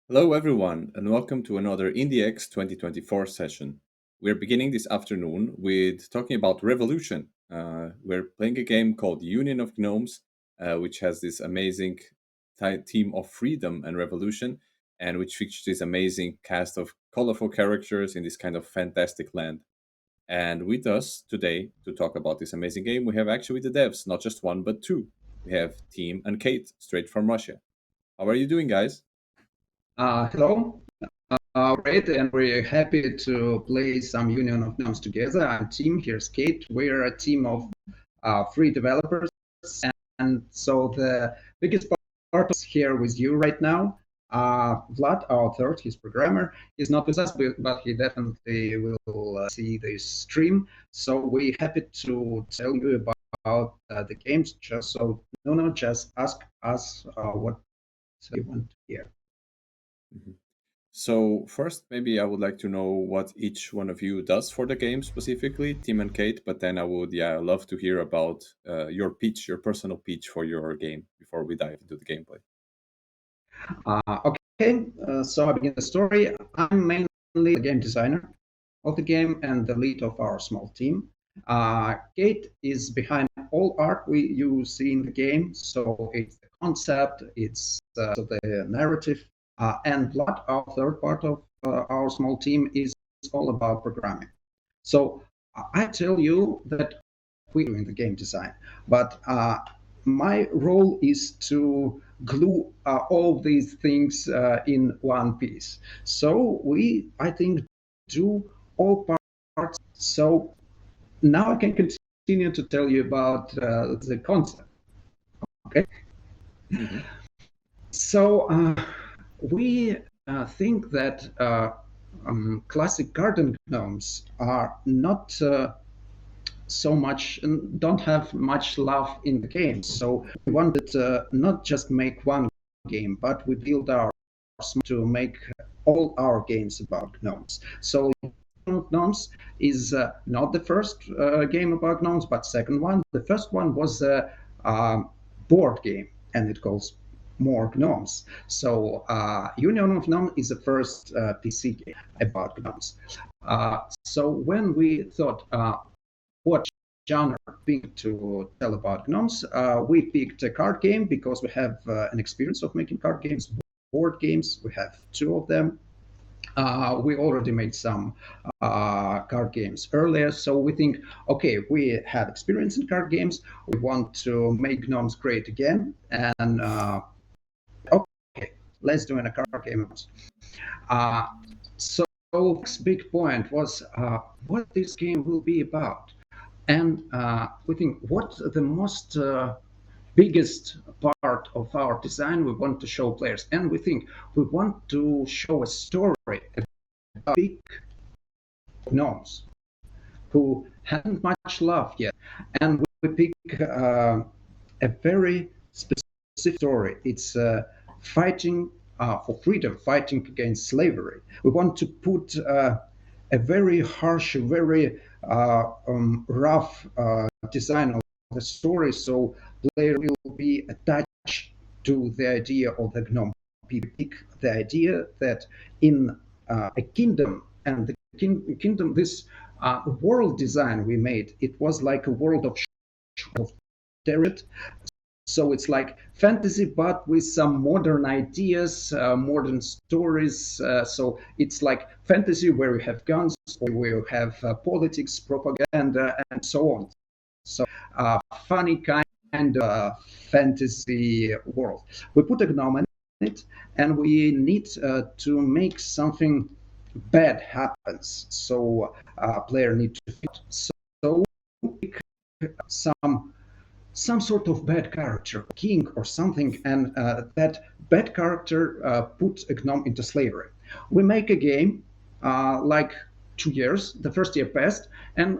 Hello, everyone, and welcome to another IndieX 2024 session. We're beginning this afternoon with talking about Revolution. We're playing a game called Union of Gnomes, which has this amazing theme of freedom and revolution, and which features this amazing cast of colorful characters in this kind of fantastic land. And with us today to talk about this amazing game, we have actually the devs, not just one, but two. We have Tim and Kate, straight from Russia. How are you doing, guys? Hello, great, and we're happy to play some Union of Gnomes together. I'm Tim, here's Kate. We're a team of three developers, and so the biggest part is here with you right now. Vlad, our third, he's programmer, is not with us, but he definitely will see this stream. So we're happy to tell you about the games. Just so no, just ask us what you want to hear. Mhm. So first, maybe I would like to know what each one of you does for the game specifically, Tim and Kate. But then I would, love to hear about your pitch, your personal pitch for your game before we dive into the gameplay. So I begin the story. I'm mainly the game designer of the game and the lead of our small team. Kate is behind all art you see in the game. So it's the concept, it's the narrative, and Vlad, our third part of our small team, is all about programming. So I tell you that we're doing the game design, but my role is to glue all these things in one piece. So I think, do all parts. So now I can continue to tell you about the concept. Okay. Hmm. So we think that classic garden gnomes are not so much don't have much love in the game. So we wanted to not just make one game, but we build our to make all our games about gnomes. So gnomes is not the first game about gnomes, but second one. The first one was a board game, and it calls more gnomes. So Union of Gnomes is the first PC game about gnomes. So when we thought what genre pick to tell about gnomes. We picked a card game because we have an experience of making card games, board games. We have two of them. We already made some card games earlier, so we think, okay, we have experience in card games. We want to make gnomes great again, and okay, let's do a card game. Uh, so next big point was what this game will be about. And we think what the most biggest part of our design we want to show players. And we think we want to show a story about big gnomes who haven't much love yet. And we pick a very specific story. It's fighting for freedom, fighting against slavery. We want to put a very harsh, very rough design of the story, so player will be attached to the idea of the gnome. People pick the idea that in a kingdom, and the kingdom, this world design we made, it was like a world of terror. So it's like fantasy, but with some modern ideas, modern stories. So it's like fantasy where you have guns, or where you have politics, propaganda, and so on. So funny kind of fantasy world. We put a gnome in it, and we need to make something bad happens. So player need to fight. So some some sort of bad character, king or something, and that bad character puts a gnome into slavery. We make a game like 2 years. The first year passed, and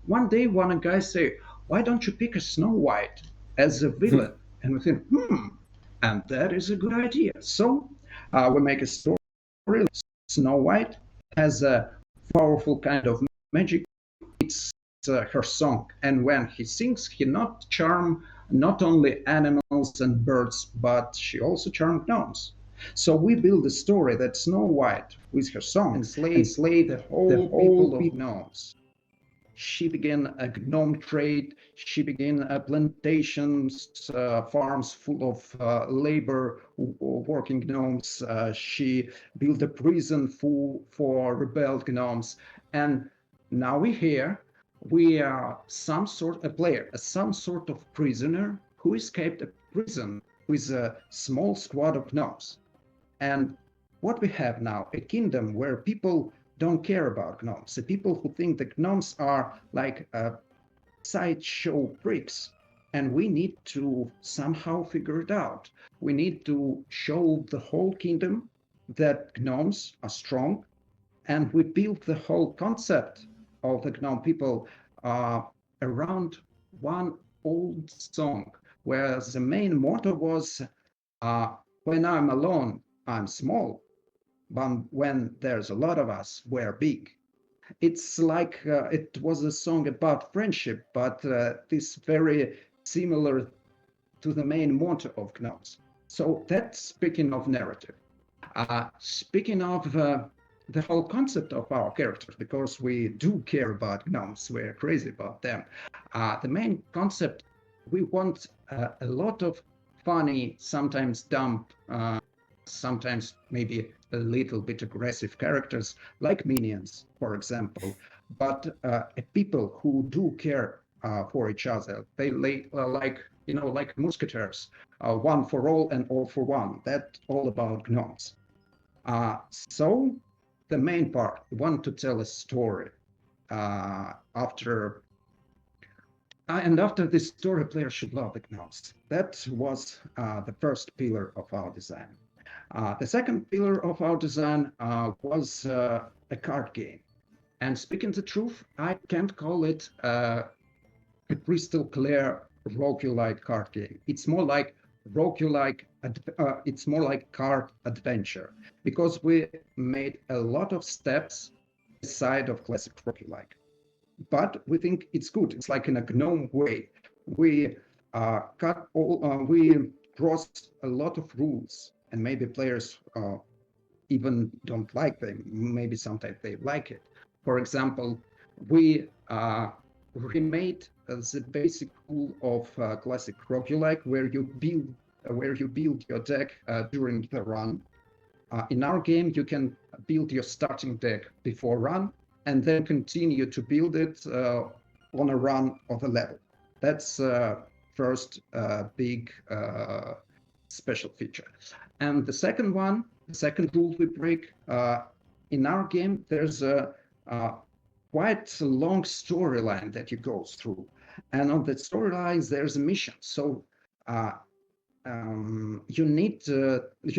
one day one guy say, "Why don't you pick a Snow White as a villain?" And we think, and that is a good idea. So we make a story. Snow White has a powerful kind of magic. It's her song, and when he sings, he not charm not only animals and birds, but she also charmed gnomes. So we build a story that Snow White, with her song, enslaved the whole people of gnomes. She began a gnome trade. She began plantations, farms full of labor working gnomes. She built a prison for rebelled gnomes. And now we're here. We are a player, some sort of prisoner who escaped a prison with a small squad of gnomes. And what we have now, a kingdom where people don't care about gnomes. The people who think that gnomes are like sideshow bricks. And we need to somehow figure it out. We need to show the whole kingdom that gnomes are strong. And we built the whole concept of the gnome people around one old song, where the main motto was, when I'm alone, I'm small, but when there's a lot of us, we're big. It's like it was a song about friendship, but this very similar to the main motto of gnomes. So that's speaking of narrative. Speaking of the whole concept of our characters, because we do care about gnomes, we're crazy about them. The main concept, we want a lot of funny, sometimes dumb, sometimes maybe a little bit aggressive characters, like minions, for example, but people who do care for each other. They like, like musketeers, one for all and all for one. That's all about gnomes. So the main part, we want to tell a story. After this story, players should love the gnomes. That was the first pillar of our design. The second pillar of our design was a card game. And speaking the truth, I can't call it a crystal clear roguelite card game. It's more like it's more like card adventure, because we made a lot of steps aside of classic roguelike. But we think it's good. It's like in a GNOME way. We we crossed a lot of rules, and maybe players even don't like them. Maybe sometimes they like it. For example, we remade the basic rule of classic roguelike, where you build your deck during the run. In our game, you can build your starting deck before run, and then continue to build it on a run of a level. That's first big special feature. And the second rule we break, in our game, there's a quite a long storyline that you go through. And on that storyline, there's a mission. So you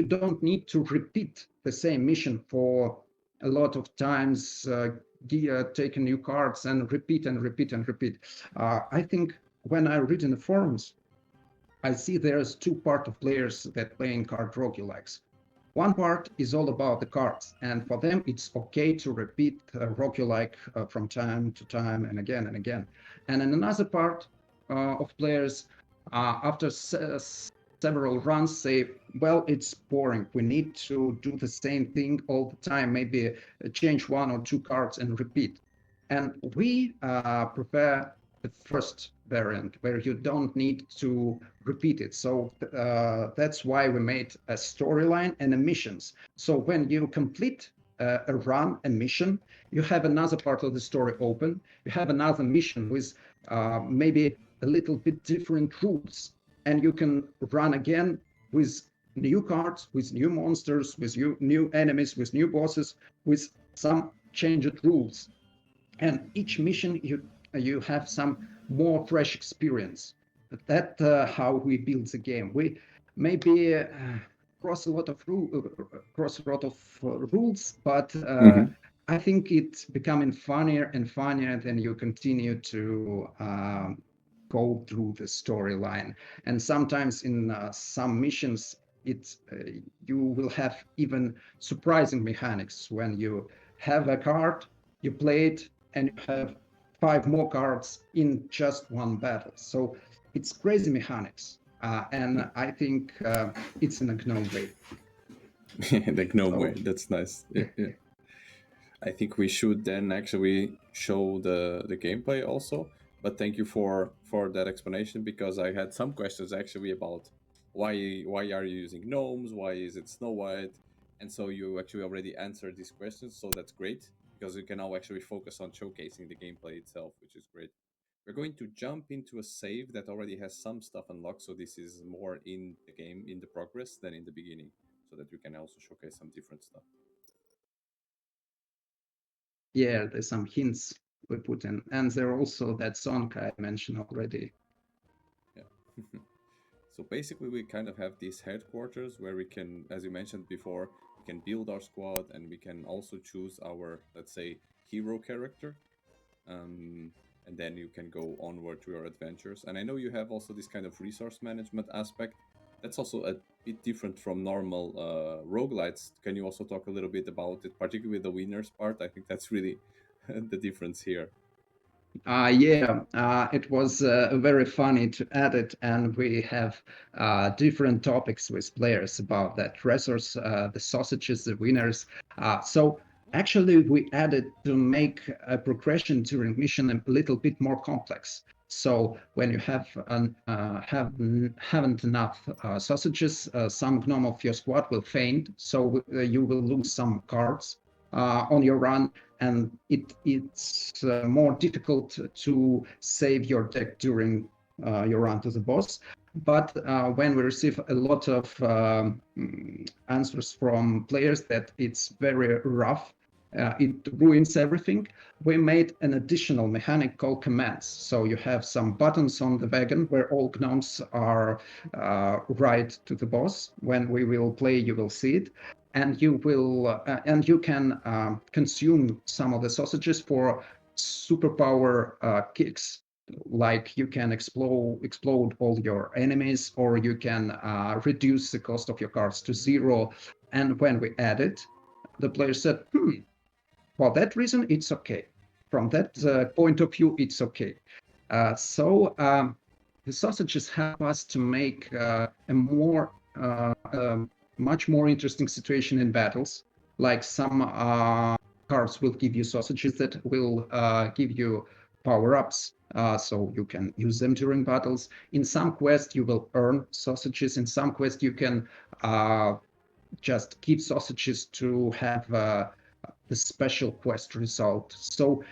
don't need to repeat the same mission for a lot of times, take new cards and repeat and repeat and repeat. I think when I read in the forums, I see there's two part of players that playing card roguelikes. One part is all about the cards, and for them it's okay to repeat roguelike from time to time and again and again. And in another part of players, after several runs, say, well, it's boring. We need to do the same thing all the time, maybe change one or two cards and repeat. And we prefer the first variant, where you don't need to repeat it. So that's why we made a storyline and a missions. So when you complete a run, a mission, you have another part of the story open. You have another mission with maybe a little bit different rules, and you can run again with new cards, with new monsters, with new enemies, with new bosses, with some changed rules. And each mission you have some more fresh experience. That's how we build the game. We maybe cross a lot of rules, but Hmm. I think it's becoming funnier and funnier than you continue to go through the storyline. And sometimes in some missions, you will have even surprising mechanics when you have a card, you play it, and you have 5 more cards in just one battle. So it's crazy mechanics, and I think it's in a GNOME way. The gnome So way. That's nice. Yeah, yeah. I think we should then actually show the gameplay also. But thank you for that explanation, because I had some questions actually about why are you using gnomes? Why is it Snow White? And so you actually already answered these questions, so that's great, because we can now actually focus on showcasing the gameplay itself, which is great. We're going to jump into a save that already has some stuff unlocked, so this is more in the game, in the progress, than in the beginning, so that we can also showcase some different stuff. yeah, there's some hints we put in, and there are also that song I mentioned already. Yeah. So basically, we kind of have these headquarters where we can, as you mentioned before, we can build our squad, and we can also choose our, let's say, hero character. Um, and then you can go onward to your adventures. And I know you have also this kind of resource management aspect. That's also a bit different from normal roguelites. Can you also talk a little bit about it, particularly the winners part? I think that's really the difference here. Yeah, it was very funny to add it, and we have different topics with players about that resource, the sausages, the wieners. So actually, we added to make a progression during mission a little bit more complex. So when you haven't enough sausages, some gnome of your squad will faint, so you will lose some cards on your run, and it's more difficult to save your deck during your run to the boss. But when we receive a lot of answers from players that it's very rough, it ruins everything, we made an additional mechanic called commands. So you have some buttons on the wagon where all gnomes are right to the boss. When we will play, you will see it, and you can consume some of the sausages for superpower kicks. Like you can explode all your enemies, or you can reduce the cost of your cards to zero. And when we add it, the player said, for that reason, it's okay. From that point of view, it's okay. So the sausages help us to make much more interesting situation in battles. Like some cards will give you sausages that will give you power-ups, so you can use them during battles. In some quests, you will earn sausages. In some quests, you can just keep sausages to have the special quest result. So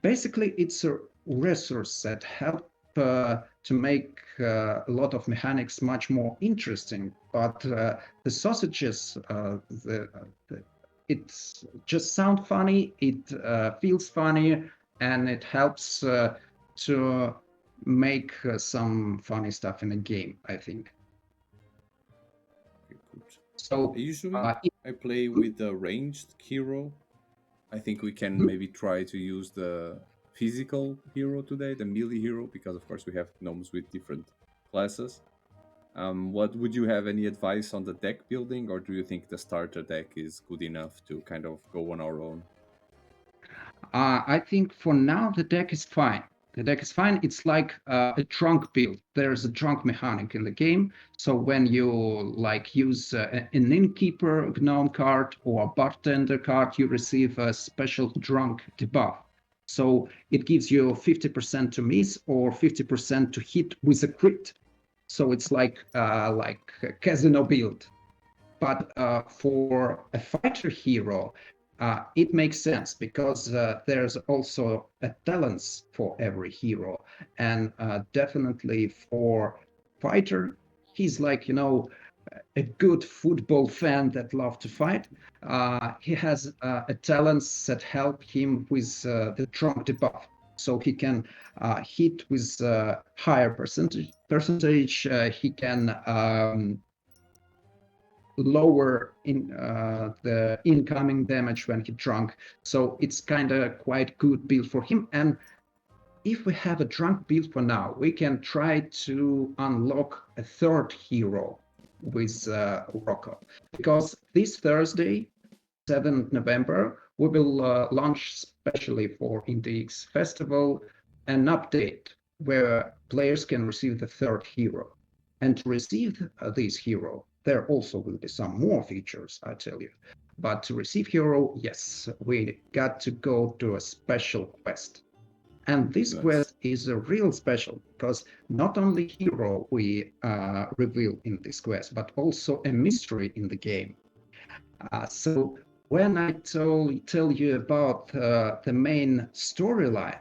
basically, it's a resource that help to make a lot of mechanics much more interesting. But the sausages, it just sound funny, it feels funny, and it helps to make some funny stuff in a game, I think. Okay, good. So Usually, I play with a ranged hero. I think we can maybe try to use the physical hero today, the melee hero, because of course we have gnomes with different classes. What would you have any advice on the deck building, or do you think the starter deck is good enough to kind of go on our own? I think for now the deck is fine. The deck is fine. It's like a trunk build. There's a trunk mechanic in the game. So when you like use an innkeeper gnome card or a bartender card, you receive a special drunk debuff. So it gives you 50% to miss or 50% to hit with a crit. So it's like a casino build. But for a fighter hero, it makes sense because there's also a talents for every hero, and definitely for fighter, he's like a good football fan that love to fight. He has a talents that help him with the trunk debuff, so he can hit with higher percentage. He can lower in the incoming damage when he drunk. So it's kind of quite good build for him. And if we have a drunk build for now, we can try to unlock a third hero with Rocco. Because this Thursday, 7th November, we will launch specially for IndieX Festival an update where players can receive the third hero. And to receive this hero, There also will be some more features, I tell you. But to receive hero, yes, we got to go to a special quest. And this Nice. quest is a real special because not only hero we reveal in this quest, but also a mystery in the game. So when I tell you about the main storyline,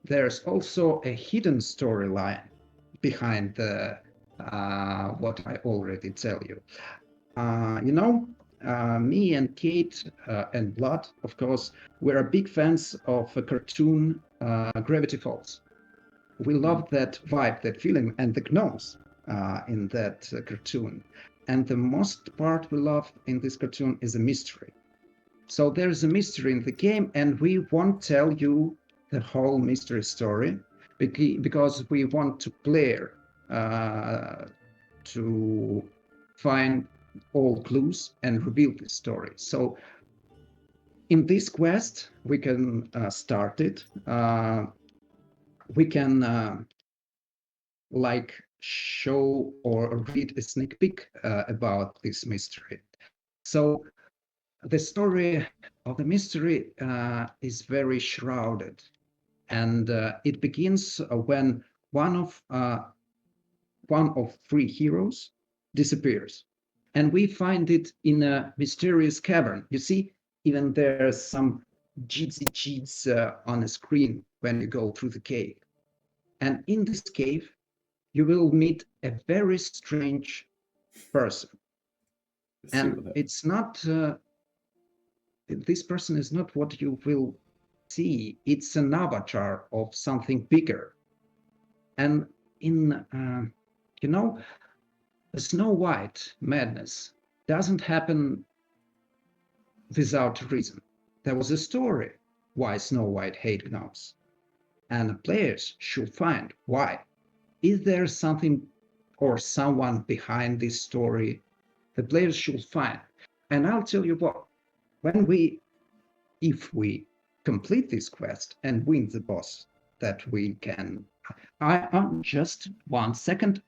there's also a hidden storyline behind the what I already tell you. You know, me and Kate and Blood, of course, we're big fans of a cartoon, Gravity Falls. We Mm. love that vibe, that feeling, and the gnomes in that cartoon. And the most part we love in this cartoon is a mystery. So there's a mystery in the game, and we won't tell you the whole mystery story because we want to player to find all clues and reveal the story. So in this quest, we can start it. We can like show or read a sneak peek about this mystery. So the story of the mystery is very shrouded, and it begins when one of three heroes disappears, and we find it in a mysterious cavern. You see, even there's some jitsy cheats on a screen when you go through the cave. And in this cave, you will meet a very strange person. Let's see And what happens. it's not, this person is not what you will see. It's an avatar of something bigger. And in, you know, the Snow White madness doesn't happen without reason. There was a story why Snow White hates gnomes, and the players should find why. Is there something or someone behind this story? The players should find. And I'll tell you what, when if we complete this quest and win the boss, that we can. Just 1 second.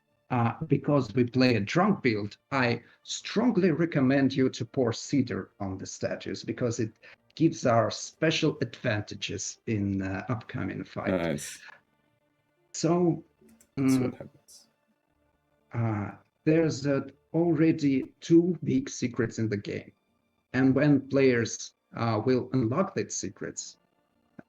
Because we play a drunk build, I strongly recommend you to pour cedar on the statues because it gives our special advantages in upcoming fight. Nice. So Let's see um, what happens. there's already two big secrets in the game, and when players will unlock these secrets,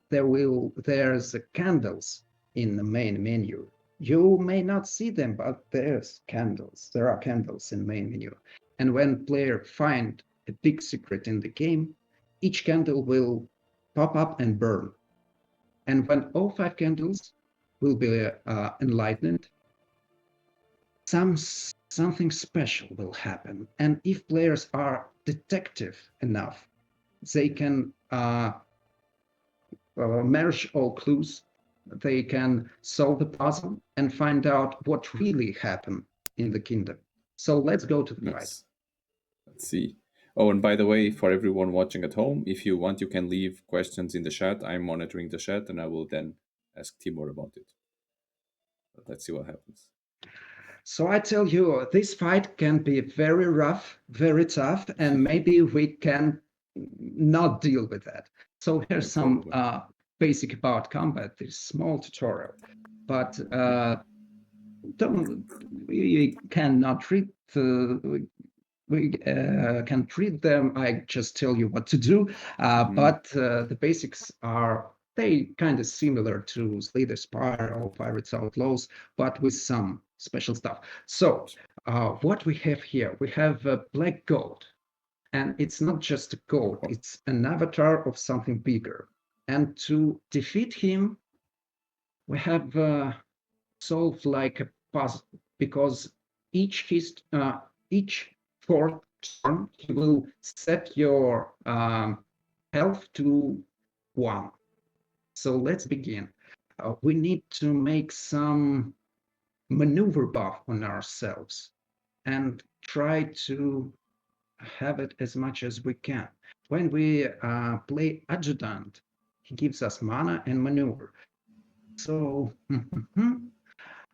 there's candles in the main menu. You may not see them, but there's candles. There are candles in the main menu. And when player find a big secret in the game, each candle will pop up and burn. And when all five candles will be enlightened, something special will happen. And if players are detective enough, they can merge all clues. They can solve the puzzle and find out what really happened in the kingdom. So let's go to the fight. Nice. Let's see. Oh, and by the way, for everyone watching at home, if you want, you can leave questions in the chat. I'm monitoring the chat, and I will then ask Timur about it. But let's see what happens. So I tell you, this fight can be very rough, very tough, and maybe we can not deal with that. So here's some Probably. basic about combat, this small tutorial. But don't we cannot read we can treat them. I just tell you what to do, but the basics are they kind of similar to Slay the Spire or Pirates Outlaws, but with some special stuff. So what we have here, we have a black gold, and it's not just a gold; Oh, it's an avatar of something bigger. And to defeat him, we have solved like a puzzle because each fourth turn he will set your health to 1. So let's begin. We need to make some maneuver buff on ourselves and try to have it as much as we can. When we play adjutant, he gives us mana and maneuver. So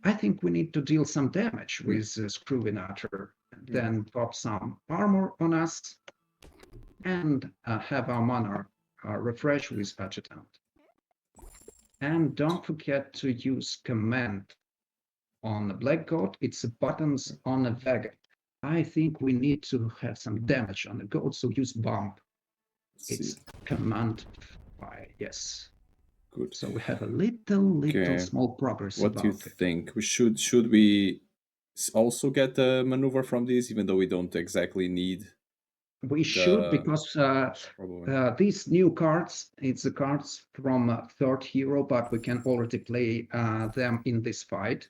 I think we need to deal some damage with Screwinator. then pop some armor on us, and have our mana refresh with adjutant. And don't forget to use command on the black goat. It's buttons on a wagon. I think we need to have some damage on the goat, so use bump. It's command fire, yes. Good. So we have a little small progress. What do you think? We should we also get a maneuver from this, even though we don't exactly need? We should, because these new cards, it's the cards from third hero, but we can already play them in this fight.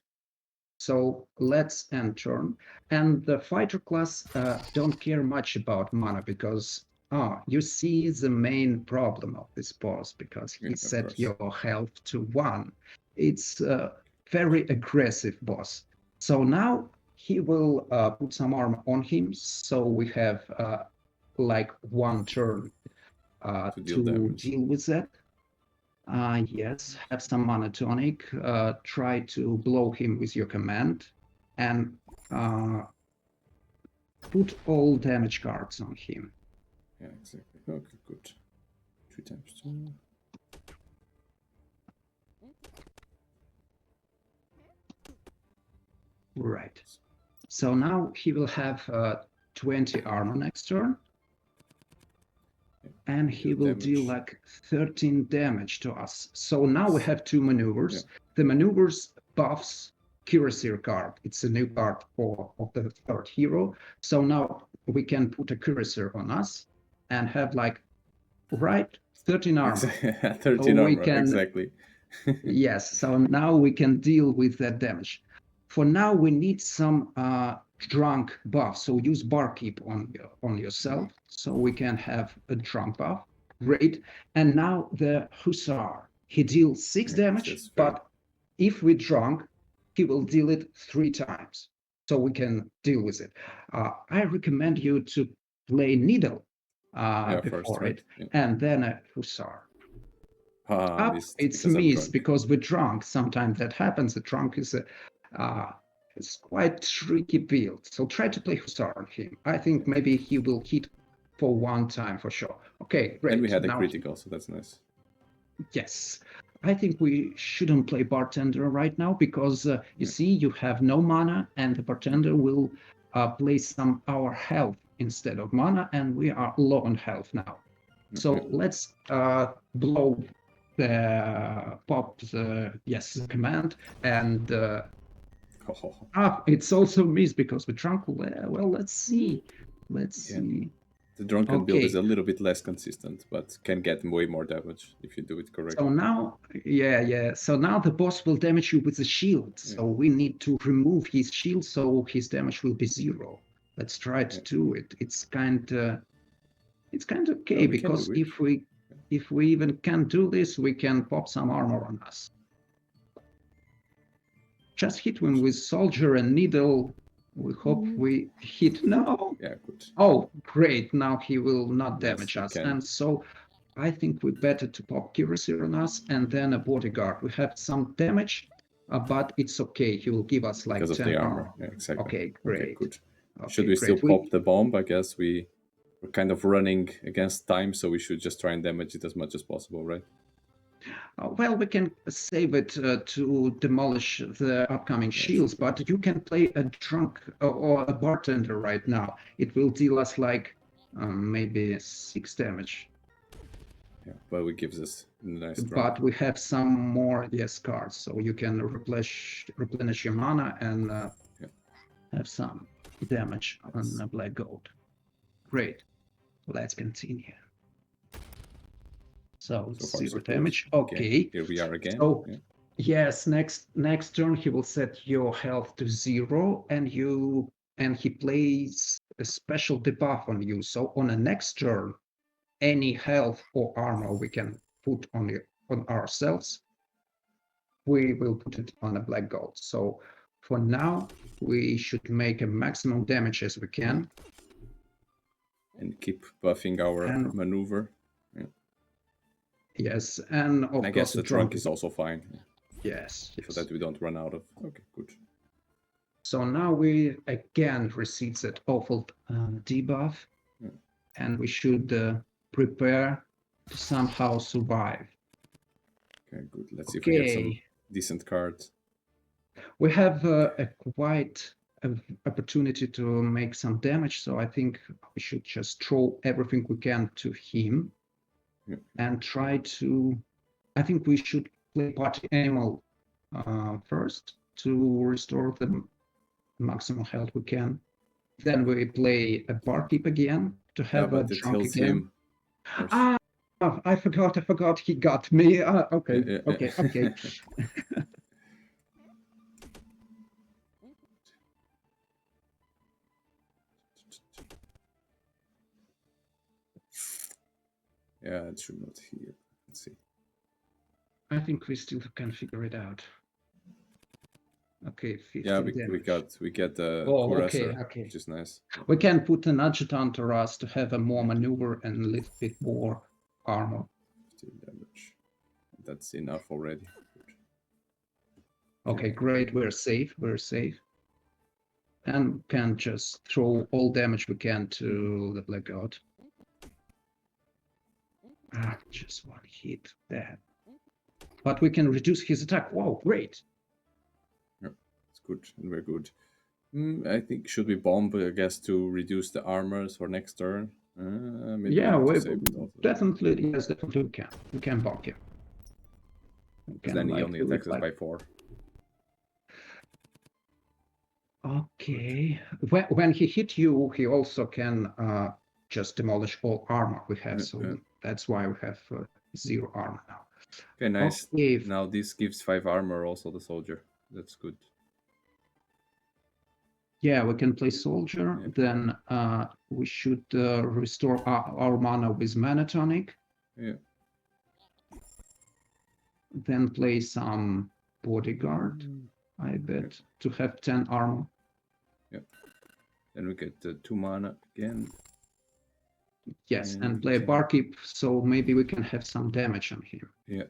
So let's end turn. And the fighter class don't care much about mana, because you see the main problem of this boss, because he set your health to 1. It's a very aggressive boss. So now he will put some armor on him, so we have like 1 turn to deal with that. Yes, have some mana tonic. Try to blow him with your command, and put all damage cards on him. Yeah, exactly. Okay, good. 3 times 2. Right. So now he will have 20 armor next turn. And he will deal like 13 damage to us. So now we have 2 maneuvers. The maneuvers buffs Cuirassier card. It's a new card of the third hero. So now we can put a Cuirassier on us and have like 13 armor. 13 armor, exactly. Yes, so now we can deal with that damage. For now, we need some drunk buff. So use barkeep on yourself, so we can have a drunk buff. Great. And now the Hussar. He deals 6 damage, but if we drunk, he will deal it 3 times. So we can deal with it. I recommend you to play Needle before it, and then a Hussar. It's missed because we're drunk. Sometimes that happens. The drunk is it's quite tricky build. So try to play Hussar on him. I think maybe he will hit for 1 time for sure. Okay, great. And we had a critical, so that's nice. Yes. I think we shouldn't play Bartender right now, because you see, you have no mana, and the Bartender will play some our health instead of mana, and we are low on health now. So let's blow the pop the command, and it's also missed because we drunk. Well, let's see. The drunken build is a little bit less consistent, but can get way more damage if you do it correctly. So now, so now the boss will damage you with a shield. So we need to remove his shield, so his damage will be 0. Let's try to do it. It's kind of okay, because if we even can do this, we can pop some armor on us. Just hit him with soldier and needle. We hope we hit. No. Yeah, good. Oh, great. Now he will not damage us. And so I think we better to pop Cuirassier on us, and then a bodyguard. We have some damage, but it's okay. He will give us like 10 armor. Yeah, exactly. Okay, great. Okay, good. Should we still pop the bomb? I guess we're kind of running against time, so we should just try and damage it as much as possible, right? Well, we can save it to demolish the upcoming shields, but you can play a drunk or a bartender right now. It will deal us like maybe 6 damage. Yeah, but it gives us a nice drunk. But we have some more cards, so you can replenish your mana and have some damage on the black gold. Great. Let's continue. So 0 damage. Okay. Here we are again. So yes, next turn he will set your health to 0, and he plays a special debuff on you. So on the next turn, any health or armor we can put on ourselves, we will put it on a black gold. So for now, we should make a maximum damage as we can. And keep buffing our maneuver. Yes, and of course I guess the drunk is also fine. Yes. So that we don't run out of. Okay, good. So now we again receive that awful debuff, Yeah. and we should prepare to somehow survive. Okay, good. Let's see if we get some Okay, decent cards. we have a quite opportunity to make some damage, so I think we should just throw everything we can to him Yeah. and try to. I think we should play party animal first to restore the maximum health we can. Then we play a barkeep again to Yeah, have a but it drunk heals again. him. Of course. Ah, I forgot. He got me. Yeah, Okay, yeah, okay, okay. yeah. Yeah, it should not heal. Let's see. I think we still can figure it out. Okay, 15 Yeah, damage. we get the Oh, okay, cuirassor, okay. which is nice. We can put an adjutant to us to have a more maneuver and a little bit more armor. 15 damage. That's enough already. Okay, great. We're safe. We're safe. And can just throw all damage we can to the blackout. Just one hit. That. But we can reduce his attack. Wow, great. Yeah, it's good, and we're good. I think should we bomb, I guess, to reduce the armors for next turn? Maybe Yeah, we need we to save it also. definitely, yes, definitely we can. We can block him. We Because can then he like only do it attacks us like. by 4. Okay. When he hit you, he also can just demolish all armor we have. So that's why we have 0 armor now. Okay, nice. Okay. Now this gives 5 armor also, the soldier. That's good. Yeah, we can play soldier. Yeah. Then we should restore our mana with mana tonic. Yeah. Then play some bodyguard, I bet, to have 10 armor. Yeah. Then we get the 2 mana again. Yes, and play barkeep, so maybe we can have some damage on him. Yeah.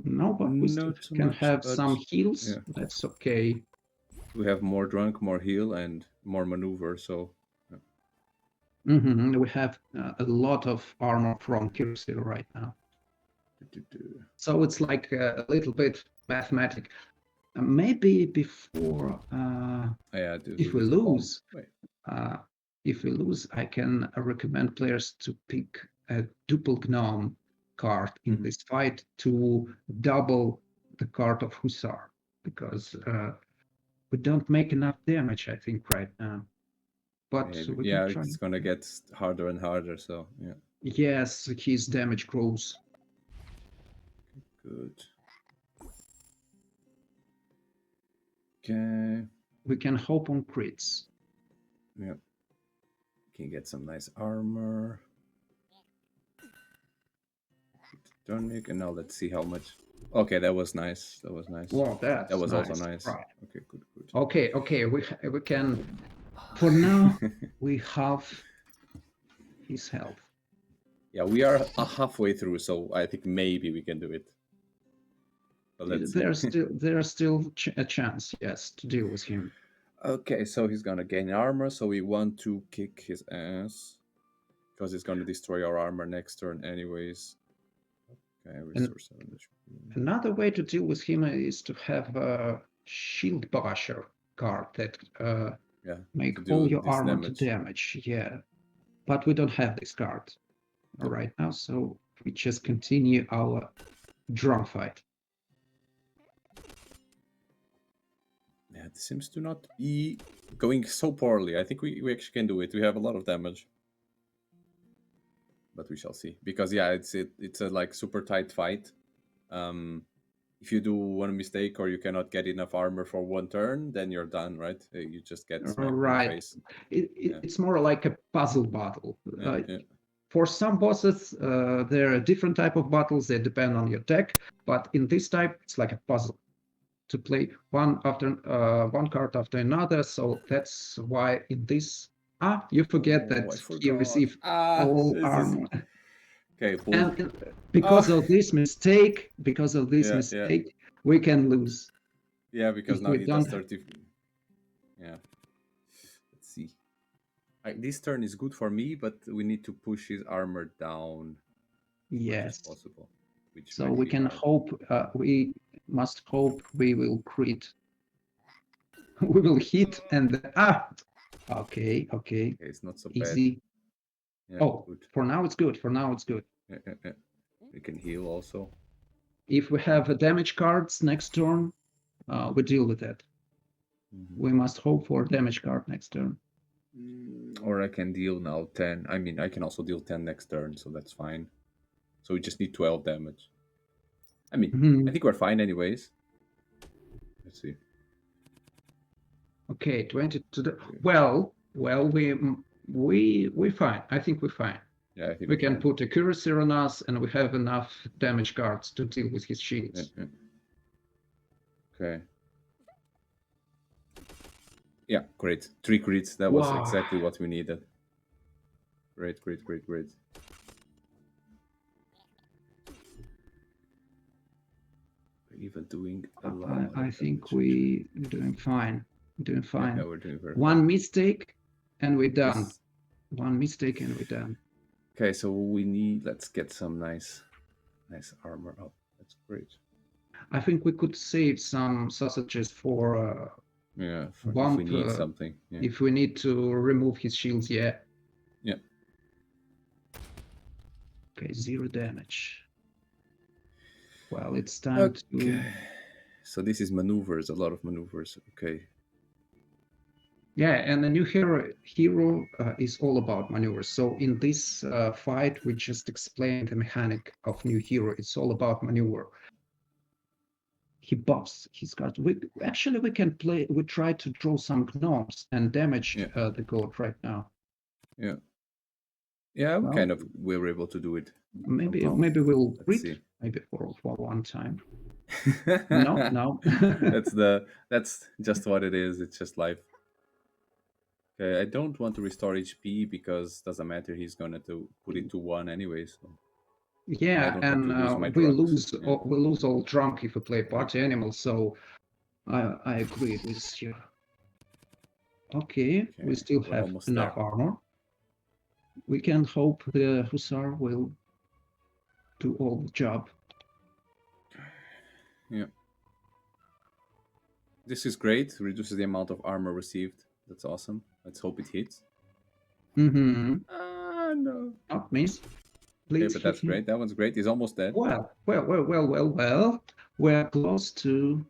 No, but we still can have some heals. Yeah. That's okay. We have more drunk, more heal, and more maneuver, so... We have a lot of armor from Kirsil right now. So it's like a little bit mathematic. Maybe before, if we lose, I can recommend players to pick a duple gnome card in this fight to double the card of Hussar, because we don't make enough damage, I think, right now. But yeah, it's gonna get harder and harder, so yeah. Yes, his damage grows. Good. Okay. We can hope on crits. Yeah. Can get some nice armor. Tonic, and now let's see how much. Okay, that was nice. That was nice. Well, that was nice. Also nice. Right. Okay, good. Okay. We can. For now, we have his health. Yeah, we are halfway through, so I think maybe we can do it. But let's there's still a chance, yes, to deal with him. Okay, so he's gonna gain armor, so we want to kick his ass because he's gonna destroy our armor next turn, anyways. Okay, restore 7. Another way to deal with him is to have a shield basher card that make all your armor to damage. Yeah, but we don't have this card right now, so we just continue our drunk fight. Yeah, it seems to not be going so poorly. I think we actually can do it. We have a lot of damage. But we shall see. Because yeah, it's a like super tight fight. If you do one mistake or you cannot get enough armor for one turn, then you're done, right? You just get smacked in the face. It's more like a puzzle battle. For some bosses, there are different type of battles. They depend on your deck. But in this type, it's like a puzzle to play one card after another. So that's why in this, you forget that you receive all armor. Okay, and because of this mistake, we can lose. Yeah, because If now we he does don't, 30. Yeah. Let's see. This turn is good for me, but we need to push his armor down as much as yes. possible, which So might we be can hard. hope, we must hope we will crit. We will hit and okay, okay, Okay, it's not so bad. easy. Yeah, Oh, good. for now it's good. For now it's good. Yeah. We can heal also. If we have damage cards next turn, we deal with that. We must hope for damage card next turn. Or I can deal now 10. I mean, I can also deal 10 next turn, so that's fine. So we just need 12 damage. I mean, I think we're fine anyways. Let's see. Okay, 20 to the... Well, we fine. I think we're fine. Yeah, I think We can put accuracy on us, and we have enough damage cards to deal with his shields. Okay. Yeah, great. 3 crits. That was exactly what we needed. Great. We're even doing a lot. I think we're doing fine. Doing fine. Yeah, we're doing very One fine. mistake, and we're done. One mistake, and we're done. Okay, so we need... Let's get some nice armor up. That's great. I think we could save some sausages for if we need something. Yeah. If we need to remove his shields, yeah. Yeah. Okay, 0 damage. Well, it's time to... So this is maneuvers, a lot of maneuvers. Okay. Yeah, and the new hero is all about maneuvers. So in this fight, we just explained the mechanic of new hero. It's all about maneuver. He buffs his cards. We can play. We try to draw some gnomes and damage the god right now. Yeah. Yeah, we were able to do it. Maybe we'll crit. Maybe for one time. No. That's just what it is. It's just life. Okay, I don't want to restore HP because doesn't matter. He's gonna put it to 1 anyway. So. Yeah, and we lose all drunk if we play party animal. So I agree with you. Okay, we still have enough armor. We can hope the hussar will do all the job. Yeah. This is great. Reduces the amount of armor received. That's awesome. Let's hope it hits. No. Not miss. Please. Okay, but that's great. That one's great. He's almost dead. Well. We're close to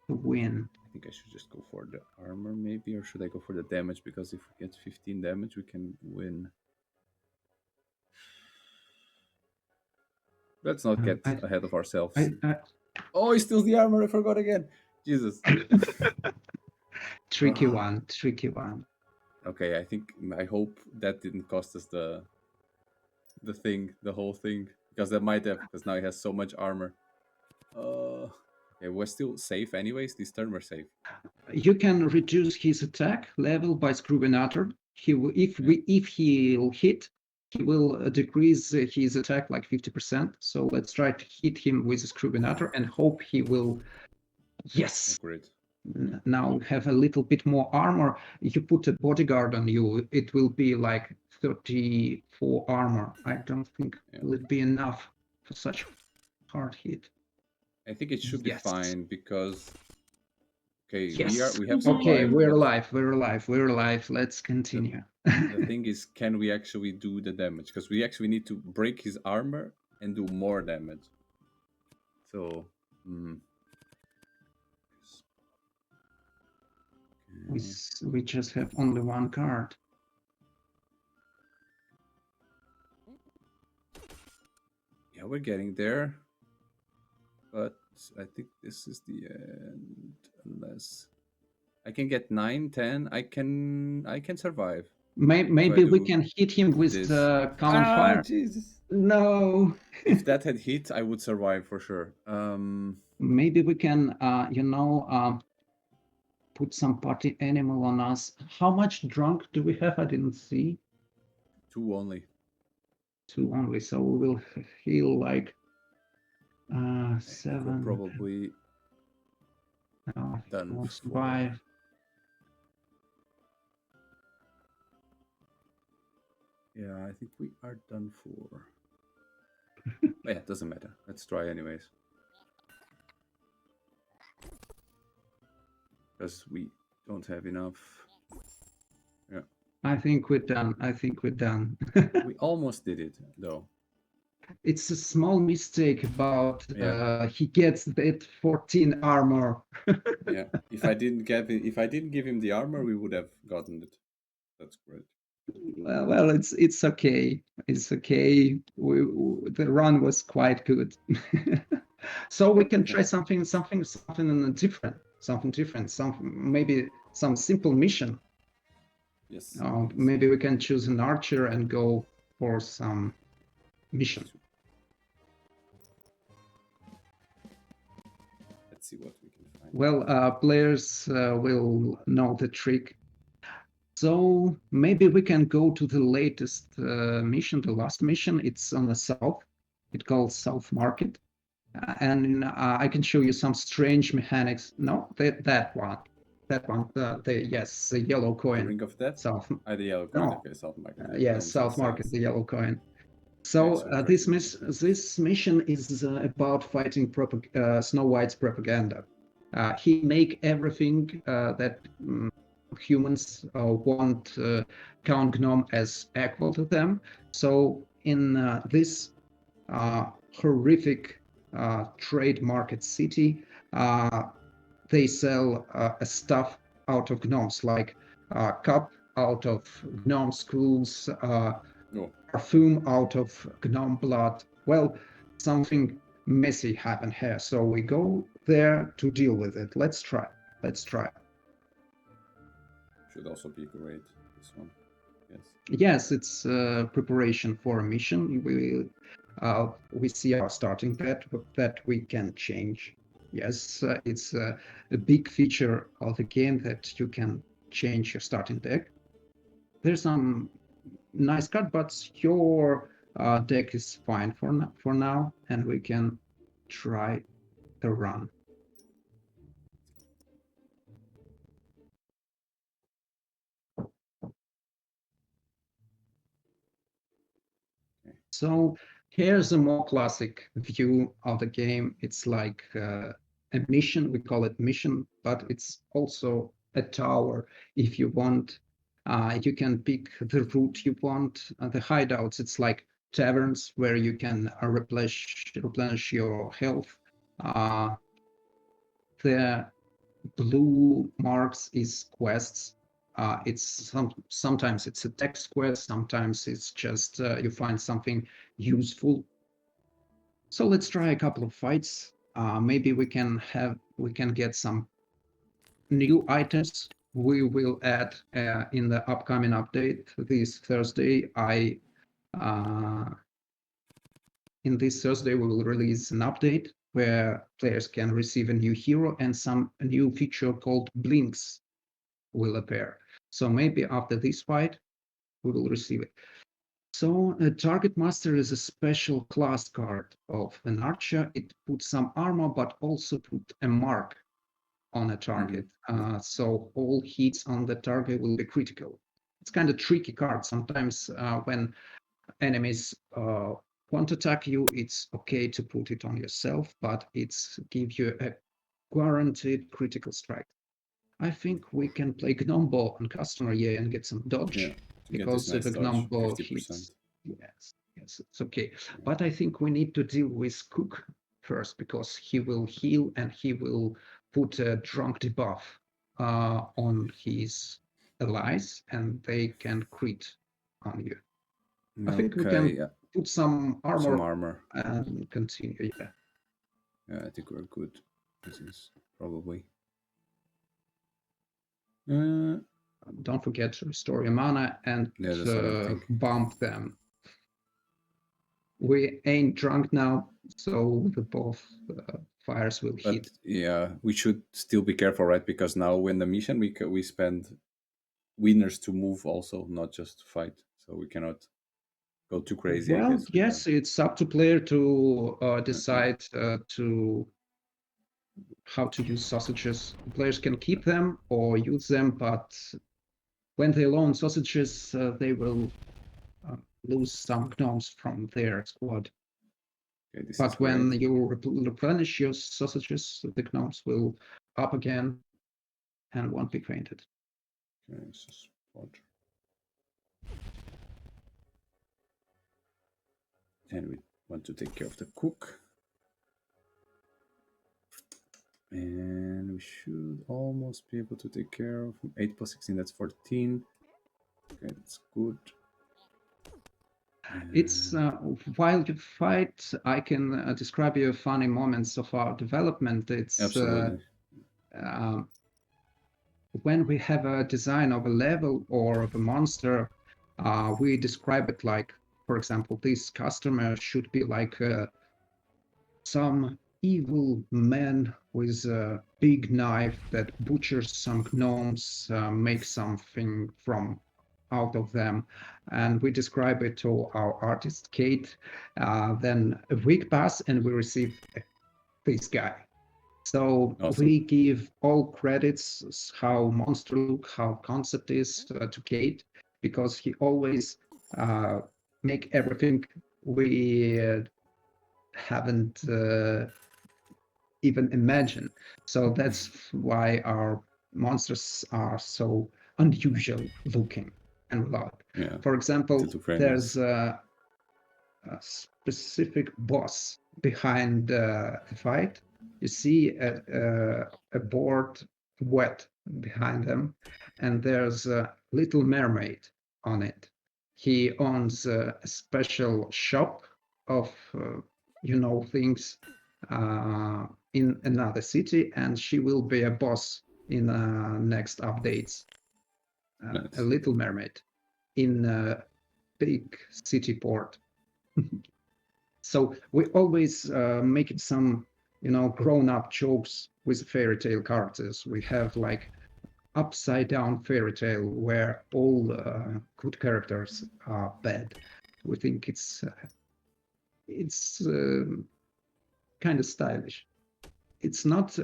win. I think I should just go for the armor maybe, or should I go for the damage? Because if we get 15 damage, we can win. Let's not get ahead of ourselves. Oh, he steals the armor. I forgot again. Jesus. Tricky one. Okay, I hope that didn't cost us the whole thing, because that might have, because now he has so much armor. Okay, we're still safe anyways. This turn we're safe. You can reduce his attack level by screwing another. If he'll hit, he will decrease his attack like 50%. So let's try to hit him with a screwinator and hope he will. Yes. Great. Now have a little bit more armor. If you put a bodyguard on you, it will be like 34 armor. I don't think it will be enough for such hard hit. I think it should be fine because. Okay, yes. we have survived. Okay, we're alive. Let's continue. The thing is, can we actually do the damage? Because we actually need to break his armor and do more damage. So, we just have only one card. Yeah, we're getting there. But I think this is the end. Unless I can get 9, 10, I can survive. Maybe we can hit him with common fire. Jesus. No. If that had hit, I would survive for sure. Maybe we can, put some party animal on us. How much drunk do we have? I didn't see. 2 only. 2 only. So we will heal like 7. Probably. Done Wants to for. buy. Yeah, I think we are done for. Yeah, it doesn't matter. Let's try anyways. Because we don't have enough. Yeah. I think we're done. I think we're done. We almost did it though. It's a small mistake about Yeah. he gets that 14 armor. Yeah. If I didn't give him the armor, we would have gotten it. That's great. Well, it's okay. It's okay. The run was quite good. So we can try something different, maybe some simple mission. Yes. Maybe we can choose an archer and go for some mission. Let's see what we can find. Well, players will know the trick. So maybe we can go to the latest mission, the last mission. It's on the south. It calls South Market. And I can show you some strange mechanics. No, that one. Yes, the yellow coin. The Ring of Death? South. The yellow coin. No. Okay, South Market. Yes, South Market, the yellow coin. Okay, So this mission is about fighting Snow White's propaganda. He make everything that humans want Count Gnome as equal to them. So in this horrific trade market city, they sell stuff out of gnomes, like cup out of gnome schools, perfume out of gnome blood. Well, something messy happened here, so we go there to deal with it. Let's try. Should also be great, this one. Yes, it's preparation for a mission. We see our starting pad that we can change. Yes, it's a big feature of the game that you can change your starting deck. There's some nice card, but your deck is fine for now, and we can try a run. So here's a more classic view of the game. It's like a mission. We call it mission, but it's also a tower. If you want, you can pick the route you want. The hideouts, it's like taverns where you can replenish your health. The blue marks is quests. It's sometimes it's a text quest, sometimes it's just you find something useful. So let's try a couple of fights. Maybe we can get some new items. We will add in the upcoming update this Thursday. In this Thursday we will release an update where players can receive a new hero and a new feature called blinks will appear. So maybe after this fight, we will receive it. So a target master is a special class card of an archer. It puts some armor, but also put a mark on a target. So all hits on the target will be critical. It's kind of tricky card. Sometimes when enemies want to attack you, it's okay to put it on yourself, but it's give you a guaranteed critical strike. I think we can play Gnome Ball on customer and get some dodge because nice the Gnome dodge, Ball 50%. hits. Yes, it's okay. But I think we need to deal with Cook first because he will heal and he will put a drunk debuff on his allies and they can crit on you. I think we can put some armor and continue. Yeah, I think we're good. This is probably. Don't forget to restore your mana and bump them. We ain't drunk now, so the both fires will hit. Yeah, we should still be careful, right? Because now when the mission, we spend wieners to move also, not just fight. So we cannot go too crazy. Well, I guess it's up to player to decide to how to use sausages. Players can keep them or use them, but when they loan sausages, they will lose some gnomes from their squad. Okay, this is But when great. you replenish your sausages, the gnomes will up again and won't be fainted. Okay, so spot. And we want to take care of the cook. And we should almost be able to take care of 8 plus 16, that's 14. Okay, that's good. It's while you fight, I can describe you funny moments of our development. It's Absolutely. when we have a design of a level or of a monster, we describe it like, for example, this customer should be like some evil man with a big knife that butchers some gnomes, makes something from out of them, and we describe it to our artist Kate. Then a week pass, and we receive this guy. So Awesome. we give all credits how monster look, how concept is to Kate, because he always uh, make everything we haven't even imagined. So that's why our monsters are so unusual looking and loud. Yeah, For they example, look very there's nice. a specific boss behind the fight. You see a board wet behind them, and there's a little mermaid on it. He owns a special shop of things in another city, and she will be a boss in next updates. A Nice. little mermaid in a big city port. So we always make it some, grown-up jokes with fairy tale characters. We have like upside down fairy tale where all good characters are bad. We think it's kind of stylish. It's not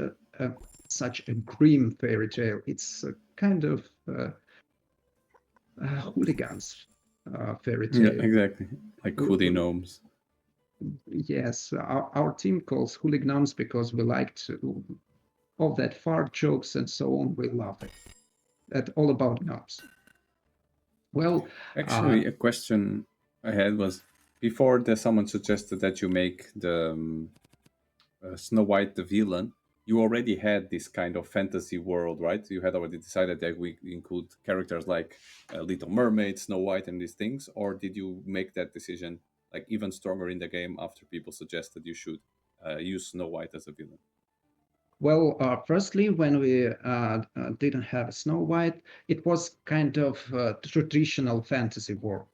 such a grim fairy tale. It's a kind of hooligans fairy Yeah, tale. exactly. Like We, hoodie we, gnomes. yes, our team calls hoolignomes because we like to all that fart jokes and so on. We love it. That all about gnomes. Well, Actually, a question I had was before the someone suggested that you make the Snow White the villain. You already had this kind of fantasy world, right? You had already decided that we include characters like Little Mermaid, Snow White, and these things, or did you make that decision like even stronger in the game after people suggested you should use Snow White as a villain? well, firstly, when we didn't have Snow White, it was kind of traditional fantasy world.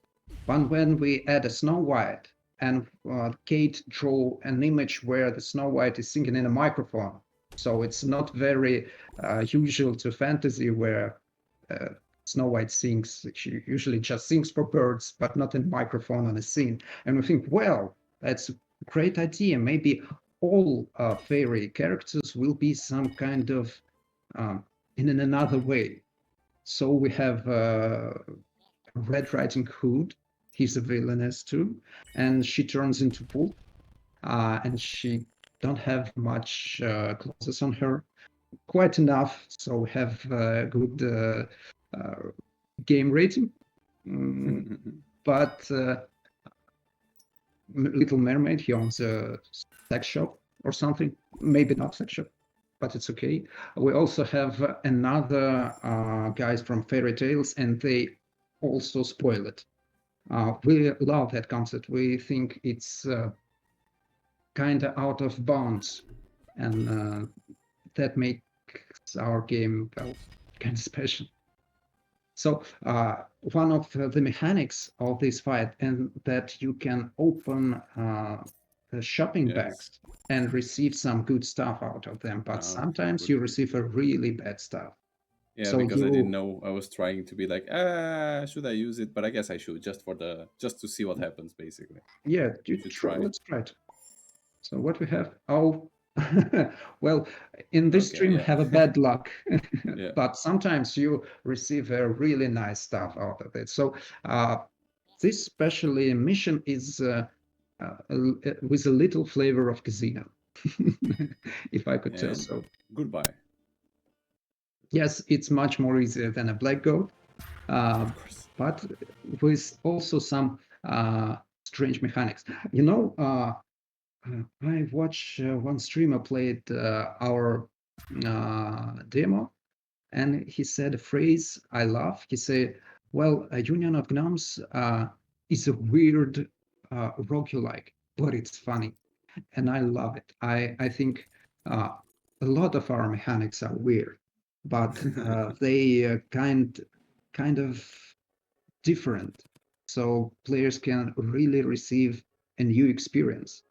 But when we add a Snow White and Kate draw an image where the Snow White is singing in a microphone, so it's not very usual to fantasy where uh, Snow White sings. She usually just sings for birds, but not in microphone on a scene. And we think, well, that's a great idea. Maybe all fairy characters will be some kind of in another way. So we have Red Riding Hood. He's a villainess too, and she turns into wolf, and she don't have much clothes on her, quite enough. So we have a good game rating. Mm, but Little Mermaid, he owns a sex shop or something. Maybe not sex shop, but it's okay. We also have another guys from Fairy Tales, and they also spoil it. We love that concept. We think it's kind of out of bounds, and that makes our game, well, kind of special. So one of the mechanics of this fight, and that you can open the shopping Yes. bags and receive some good stuff out of them, but sometimes Good. you receive a really bad stuff. Yeah, So because I didn't you, know. I was trying to be like, should I use it? But I guess I should just to see what happens. Basically, yeah, you should try. let's try it. So what we have? Oh, Well, in this Okay, stream, yeah. have a bad luck, Yeah. but sometimes you receive a really nice stuff out of it. So this specially mission is with a little flavor of casino, if I could tell And so. goodbye. Yes, it's much more easier than a black goat, uh, Of course. but with also some strange mechanics. You know, I watched one streamer played our demo, and he said a phrase I love. He said, "Well, a Union of Gnomes is a weird roguelike, but it's funny," and I love it. I think a lot of our mechanics are weird, but they kind of different, so players can really receive a new experience.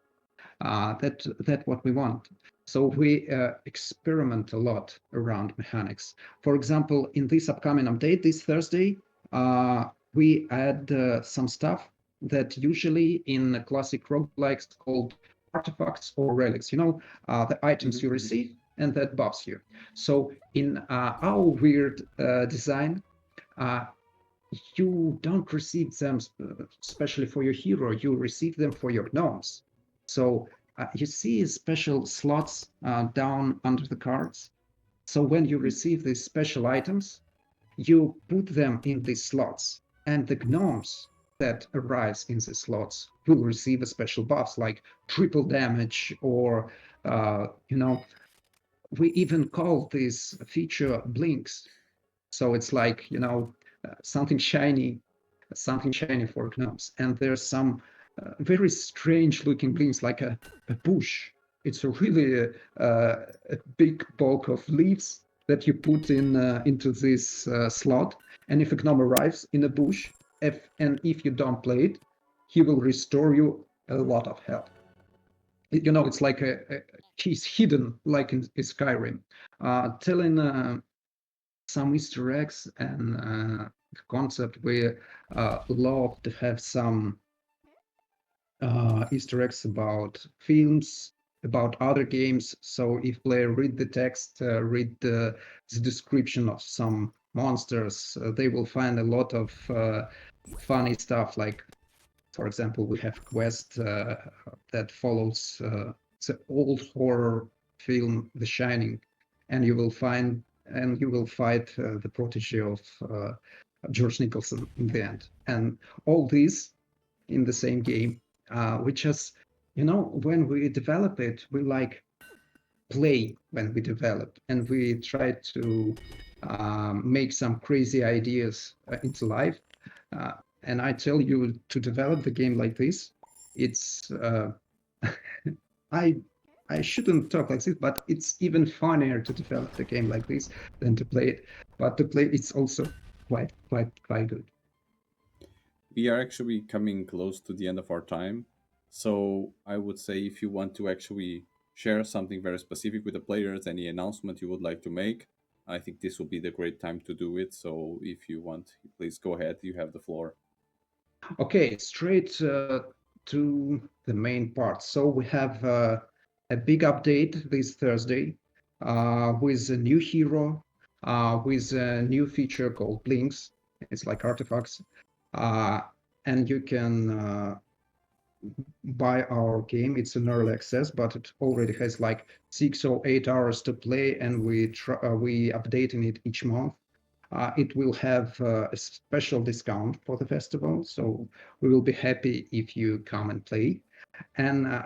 That what we want. So we experiment a lot around mechanics. For example, in this upcoming update this Thursday, we add some stuff that usually in classic roguelikes called artifacts or relics. You know, the items you Mhm. receive and that buffs you. So in our weird design, uh, you don't receive them especially for your hero, you receive them for your gnomes. So you see special slots down under the cards. So when you receive these special items, you put them in these slots, and the gnomes that arrives in the slots will receive a special buffs like triple damage or we even call this feature blinks. So it's like something shiny for gnomes. And there's some very strange looking blinks, like a bush. It's a really a big bulk of leaves that you put in into this slot. And if a gnome arrives in a bush, if you don't play it, he will restore you a lot of health. It's like he's hidden, like in Skyrim, telling some Easter eggs and concept. We love to have some Easter eggs about films, about other games. So if player read the text, read the description of some monsters, they will find a lot of funny stuff. Like, for example, we have quest that follows the old horror film The Shining, and you will fight the protege of George Nicholson in the end. And all this in the same game, which is, when we develop it, we like play when we develop, and we try to make some crazy ideas into life. Uh, and I tell you, to develop the game like this, it's I I shouldn't talk like this, but it's even funnier to develop the game like this than to play it. But to play it's also quite good. We are actually coming close to the end of our time. So I would say if you want to actually share something very specific with the players, any announcement you would like to make, I think this will be the great time to do it. So if you want, please go ahead. You have the floor. Okay, straight to the main part. So we have a big update this Thursday with a new hero, with a new feature called Blinks. It's like artifacts. Uh, and you can buy our game. It's an early access, but it already has like 6 or 8 hours to play, and we updating it each month. It will have a special discount for the festival, so we will be happy if you come and play. And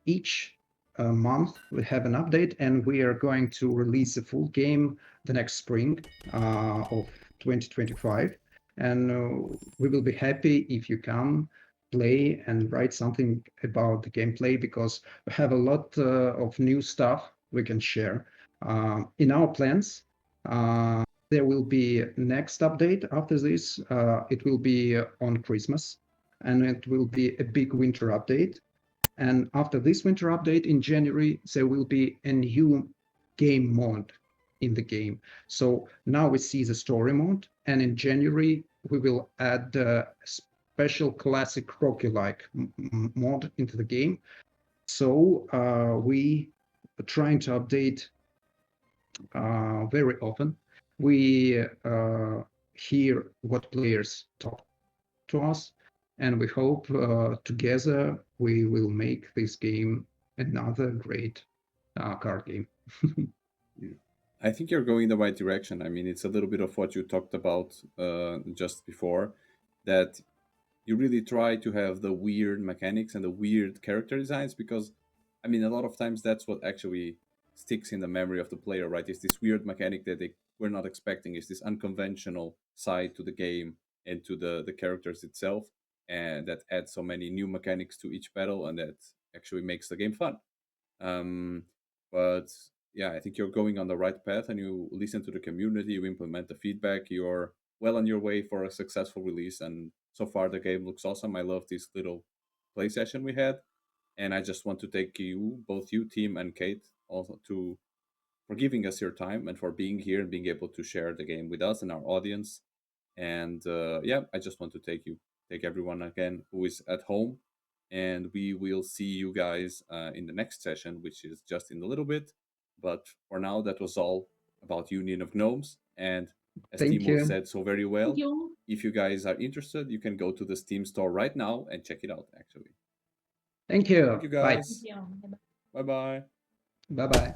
each month we have an update, and we are going to release a full game the next spring of 2025. And we will be happy if you come play and write something about the gameplay, because we have a lot of new stuff we can share in our plans. There will be next update after this. It will be on Christmas, and it will be a big winter update. And after this winter update in January, there will be a new game mode in the game. So now we see the story mode, and in January we will add a special classic roguelike mode into the game. So we trying to update very often. We hear what players talk to us, and we hope together we will make this game another great card game. I think you're going the right direction. I mean, it's a little bit of what you talked about just before, that you really try to have the weird mechanics and the weird character designs, because I mean, a lot of times that's what actually sticks in the memory of the player, right? It's this weird mechanic that they were not expecting. It's this unconventional side to the game and to the characters itself, and that adds so many new mechanics to each battle, and that actually makes the game fun. um, but yeah, I think you're going on the right path, and you listen to the community, you implement the feedback, you're well on your way for a successful release. And so far, the game looks awesome. I love this little play session we had, and I just want to thank you, both you, Tim, and Kate, also to for giving us your time and for being here and being able to share the game with us and our audience. And yeah, I just want to take everyone again who is at home, and we will see you guys in the next session, which is just in a little bit. But for now, that was all about Union of Gnomes. And as Thank Timo you. said so very well, if you guys are interested, you can go to the Steam store right now and check it out, actually. Thank Thank you. you, Bye. guys. Bye bye. Bye bye.